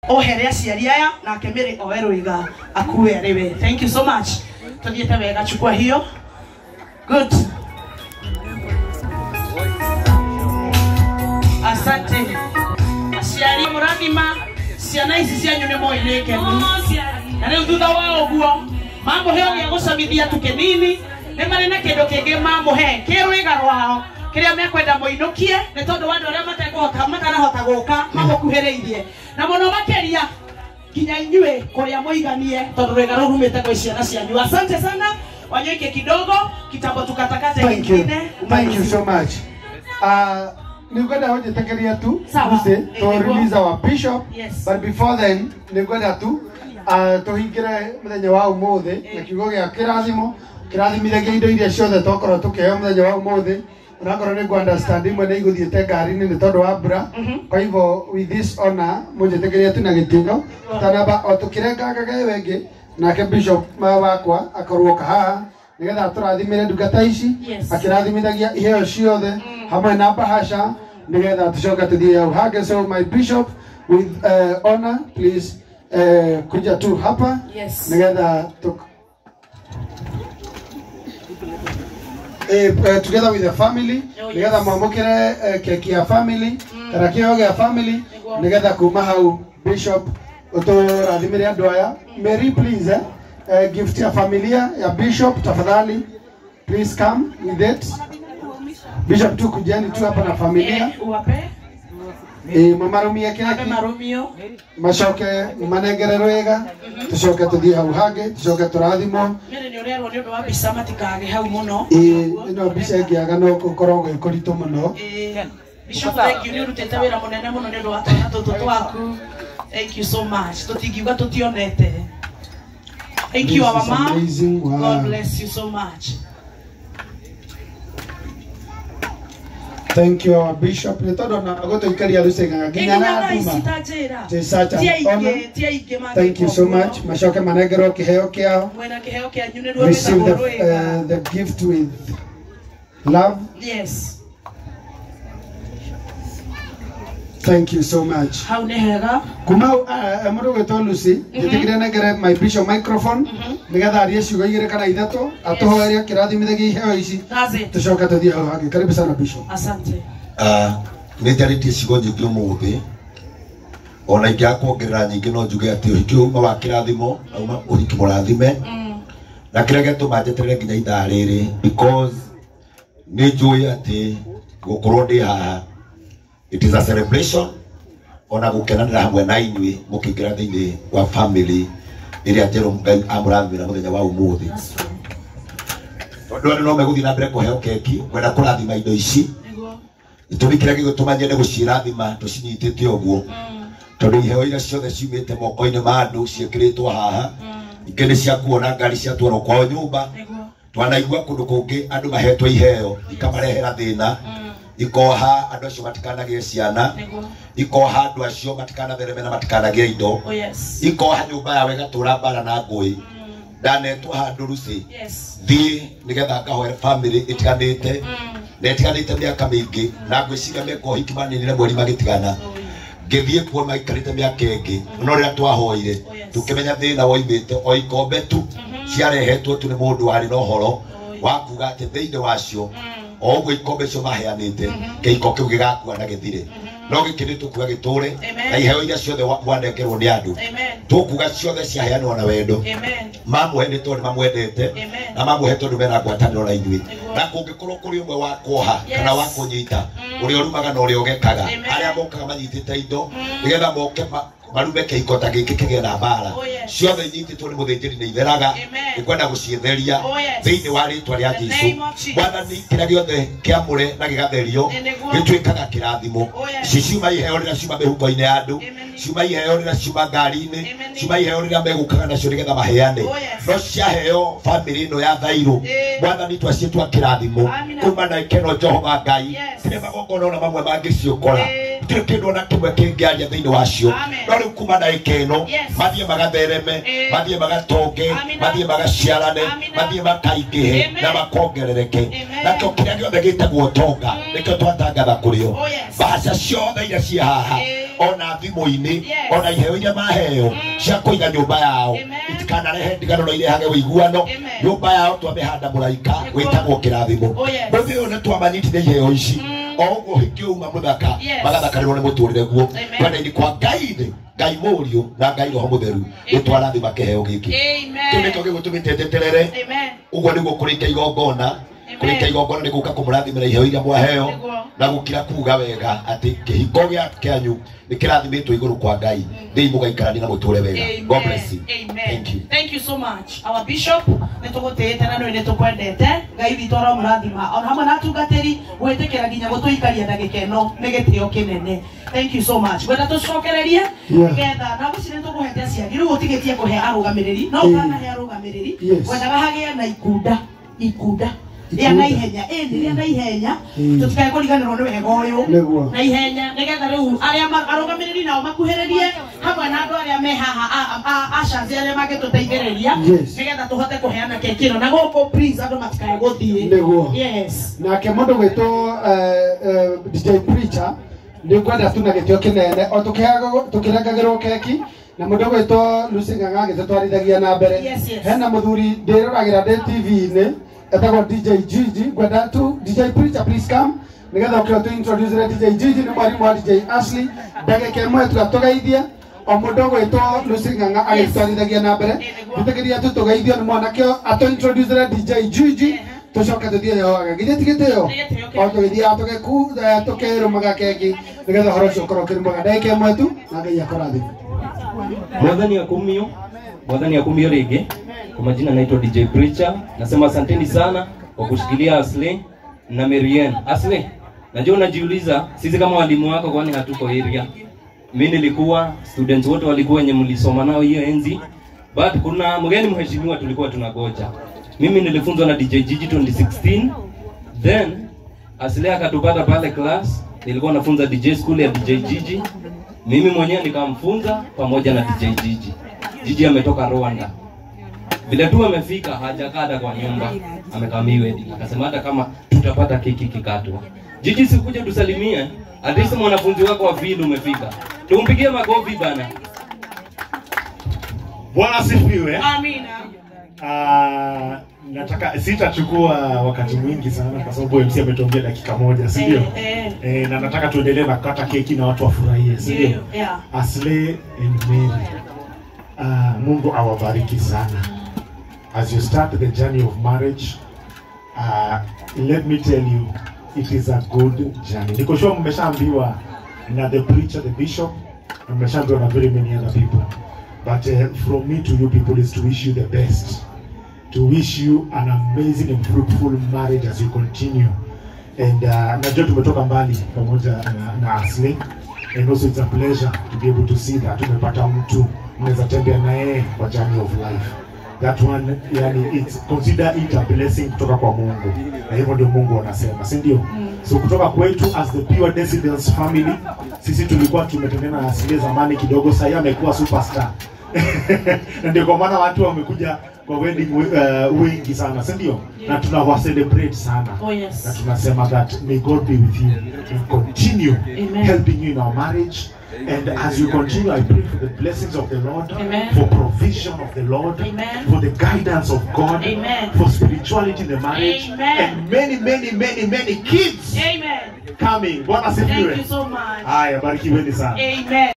ohere aciari aya na Mary oeruiga akue ariwe. Thank you so much. Tuthiete wega chukua hiyo. Good. Asante. Aciari murathima ciana ici cianyu nĩ moinĩke na rĩu thutha wa ũguo mamũhe gĩa gũcamithia tũkĩnini nĩ marĩ na kĩndũ kĩngĩ mamũhe kĩrũiga rwao kĩrĩa mekwenda mũinũkie nĩ tondũ wa andũ arĩa matanahota gũka mamũkuhĩrĩirie na mũno makĩria nginya inyuĩ kũrĩa mũiganie tondũ rwĩga rũu rumĩte gwĩ ciana cianyu. Asante sana. Wanyoike kidogo kitambo tukatakate kingine. Thank you so much. Ningwenda hoje tekeria tu to release our bishop. Yes. But before then ningwenda tu tuhingire muthenya wa umuthi na kiugo gĩa kĩrathimithagia indo iria ciothe twakorwo tukiheo muthenya wa umuthi. Unakorwo nĩ understand imwe nĩ igũthiĩte ngari-inĩ nĩ tondũ wa mbura. Kwa hivyo with this honor mũnjĩtĩkĩrie tu na gĩtĩo tanamba o tũkĩrengangaga wengĩ nake bishop wakwa akorwo kahaha nigetha tũrathimĩre ndungata ici akĩrathimithagia iheo ciothe hamwe na bahasha nigetha tũcoka tũthiĩ hau hange. So my bishop with honor please kuja tu hapa nigetha together with the family nigetha mwamũkĩre keki ya family kana kĩheo gĩa family nigetha kuma hau bishop uturathimire andũ aya. Mary please gift ya familia ya bishop tafadhali please come with it. Bishop tu kujeni tu hapa na familia uwape mamarumia keki macoke manengere rwega tucoke tuthie hau hange tucoke turathimo Mary nĩ ũrerwo nĩ ũndũ wa mbica matikage hau mũno ĩno mbica ĩngĩaga no gũkorwo gwĩ kũritũ mũno. Bishop thank you nĩ ũrutĩte wĩra mũnene mũno nĩ ũndũ wa twana tũtũ twaku. Thank you so much. Tũtingiuga tũtionete. Thank you our mom. Wow. God bless you so much. Thank you our bishop. Nĩ tondũ na gũtũikaria rucenga nginya na nduma. Thank you so much. Macoke manengerwo kĩheo kĩao. Receive the gift with love. Yes. Thank you so much. How nehega? Kuma mũndũ gwĩtwo Lucy njĩtĩkĩre nengere my bishop microphone nigetha arie ciugo igĩrĩ kana ithatũ atũhoerie kĩrathimithagia iheo ici tũcoke tũthiĩ hau hangĩ. Karibu sana bishop. Asante. Nĩ njarĩtie ciugo nyingĩ ũmũthĩ ona ingĩakuongerera nyingĩ no njuge atĩ ũhiki ũyũ wa kĩrathimo auma ũhiki mũrathime na kĩrĩa gĩatũma njeterere nginya ithaa rĩrĩ because nĩ njũĩ atĩ gũkorwo ndĩ haha it is a celebration ona gukenanira hamwe na inyuĩ mũkĩingĩra thĩinĩ wa family ĩrĩa njerũ Ngai amũrathimĩra mũthenya wa ũmũthĩ. Tondũ andũ no megũthiĩ na mbere kũheo keki kwenda kũrathima indo ici gĩtũmi kĩrĩa gĩgũtũma nyende gũcirathima tũcinyitĩte ũguo tondũ iheo iria ciothe ciumĩte moko-inĩ ma andũ ciĩkĩrĩtwo haha ingĩ nĩ cia kuona ngari ciatwarwo kwao nyũmba twanaigua kũndũ kũngĩ andũ mahetwo iheo ikamarehera thĩna ikoha andũ acio matikanagĩe ciana ikoha andũ acio matikanathereme na matikanagĩe indo ikoha nyũmba yawe ĩgatũra mbara na ngũĩ ndanetwo handũ Lucy thiĩ nĩgetha ngahoe family ĩtiganĩte na ĩtiganĩte mĩaka mĩingĩ na ngwĩciria mĩaka ũhiki maninire mweri magĩtigana ngĩthiĩ kuo maikarĩte mĩaka ĩngĩ no rĩrĩa twahoire tũkĩmenya thĩna woimĩte o ikombe tu ciarehetwo tu nĩ mũndũ warĩ na ũhoro wa kuga atĩ thĩinĩ wacio o ũguo ikombe icio maheanĩte kĩhiko kĩu gĩgakua na gĩthire no gĩkĩ nĩ tũkuga gĩtũre na iheo iria ciothe mwanengerwo nĩ andũ tũkuga ciothe ciaheanwo na wendo mamũhe nĩ tondũ mamwendete na mamũhe tondũ mena ngwatanĩro na inyuĩ na kũngĩkorwo kũrĩ ũmwe wa kuoha kana wa kũnyita ũrĩa ũrumaga na ũrĩa ũgekaga arĩa mokaga manyitĩte indo nĩgetha moke marume kĩhiko ta gĩkĩ kĩgĩe na mbara ciothe inyitĩtwo nĩ mũthĩnjĩri nĩ itheraga nĩkwenda gũciĩtheria thĩinĩ wa rĩtwa rĩa Jesũ. Mwathani kĩrĩa gĩothe kĩamũre na gĩgatherio gĩtuĩkaga kĩrathimo. Ciuma iheo rĩrĩa ciuma mĩhuko-inĩ ya andũ, ciuma iheo rĩrĩa ciuma ngari-inĩ, ciuma iheo rĩrĩa megũkaga nacio nĩgetha maheane no ciaheo family ĩno ya Thairũ Mwathani twaciĩtwa kĩrathimo kuma na ikeno Jehova Ngai kĩrĩ magongona ona mamwe mangĩciũkora gũtirĩ kĩndũ ona kĩmwe kĩngĩaria thĩinĩ wacio no rĩu kuma na ikeno mathiĩ magathereme mathiĩ magatonge mathiĩ magaciarane mathiĩ makaingĩhe na makongerereke nakĩo kĩrĩa gĩothe gĩtagwo tonga nĩkĩo twatangatha kũrĩ o mbaca ciothe iria ciĩ haha ona thimo-ini ona iheo iria maheo cia kuiga nyumba yao itikanarehe ndigano na irehage uiguano nyumba yao twamehanda muraika witagwo kirathimo muthi uyu ni twamanyitire iheo ici oguo hikiuma muthaka magathakanirwo ni muturire guo kwenda-ini kwa Ngai Mũriũ na Ngai Roho Mũtheru nĩtwarathima kĩheo gĩkĩ kĩu nĩkĩo gĩgũtũmĩte njeterere ũguo nĩguo kũrĩkia igongona nĩ gũka kũmũrathimĩra iheo iria mwaheo na gũkira kuga wega atĩ kĩhiko kĩanyu nĩ kĩrathimĩtwo igũrũ kwa Ngai thĩi mũgaikarania na mũtũre wega. God bless you. Thank you so much. Our bishop nĩtũgũtĩĩte na nĩ tũkwendete Ngai witũ aromũrathima ona hamwe na atungatĩri gwĩtĩkĩra nginya gũtũikaria ndagĩka ĩno nĩ gĩtĩo kĩnene. Thank you so much. Gwenda tũcokererie nĩgetha na gũcire tũkũhete aciari rĩu ũtigĩtie kũhe arũgamĩrĩri no ũkanahe arũgamĩrĩri wendaga hagĩe na ikunda ya na ihenya ya na ihenya tutikae kũriganĩrwo nĩ wega ũyũ na ihenya nĩgetha rĩu arĩa arũgamĩrĩri nao makuhĩrĩrie hamwe na andũ arĩa me haha acanci arĩa mangĩtũteithĩrĩria nĩgetha tũhote kũheana keki ĩno na gũkũ please andũ matikae gũthiĩ. Yes. Nake mũndũ gwĩtwo DJ Preacher nĩ ngwenda tu na gĩtĩo kĩnene o tũkĩrengagĩrwo keki na mũndũ gwĩtwo Lucy Ng'ang'a agĩtũtwarithagia na mbere. Hena mũthuri ndĩroragĩra ndĩ TV-inĩ etagwo DJ Gigi. Ngwenda tu DJ Preacher please come nĩgetha ũkĩra tu introduce DJ Gigi nĩ mwarimu wa DJ Ashley ndagĩka ĩmwe tũgatũgeithia o mũndũ gwĩtwo Lucy Ng'ang'a agĩtũtwarithagia na mbere twĩtĩkĩria tu tũgeithio nĩ mwanake atũ introduce DJ Gigi tucoke tuthie yoga githĩ tigĩtĩo o tũgĩthiaga tũkĩrũmaga keki nĩgetha ũhoro ũcio ũkorwo ũkĩrĩ mwega ndagĩka ĩmwe tu na Ngai akũrathime. Mwathani akumio rĩngĩ. Kwa majina naitwa DJ Preacher. Nasema asanteni sana kwa kushikilia Ashley na Marianne. Ashley, najua unajiuliza sisi kama walimu wako kwani hatuko area. Mimi nilikuwa, students wote walikuwa wenye mlisoma nao hiyo enzi. But kuna mgeni mheshimiwa tulikuwa tunagoja. Mimi nilifunzwa na DJ Gigi 2016. Then Ashley akatupata pale class. Nilikuwa nafunza DJ school ya DJ Gigi. Mimi mwenyewe nikamfunza pamoja na DJ Gigi. Gigi ametoka Rwanda. Bila tu amefika hajakada kwa nyumba, amekamiwe akasema hata kama tutapata keki kikatwa. Gigi sikuja tusalimie, at least mwanafunzi wako wa vile umefika. Tumpigie makofi bana. Bwana asifiwe. Amina. Nataka sitachukua wakati mwingi sana kwa sababu MC ametuambia dakika moja, si ndio? Na nataka tuendelee na kukata keki na watu wafurahie, si ndio? Ashley and Mary. Mungu awabariki sana. As you start the journey of marriage, let me tell you, it is a good journey. Niko sure mmeshaambiwa na the preacher, the bishop, and mmeshaambiwa na very many other people. But from me to you people is to wish you the best. To wish you an amazing and fruitful marriage as you continue. And najua tumetoka mbali pamoja na Ashley. And also it's a pleasure to be able to see that tumepata mtu mnaweza tembea naye kwa journey of life. That one, yani, consider it a blessing kutoka kwa Mungu. Na hivyo ndio Mungu anasema, si ndio? So kutoka kwetu as the Pure Descendants family, sisi tulikuwa tumetembea na Ashley zamani kidogo, sasa amekuwa superstar. Na ndio kwa maana watu wamekuja kwa wedding wengi sana, si ndio? Na tunawa celebrate sana. Na tunasema that may God be with you and continue helping you in our marriage. And as you continue, I pray for the blessings of the Lord, for provision of the Lord, for the guidance of God, for spirituality in the marriage, and many kids coming. Thank you so much. Barikiweni sana. Amen.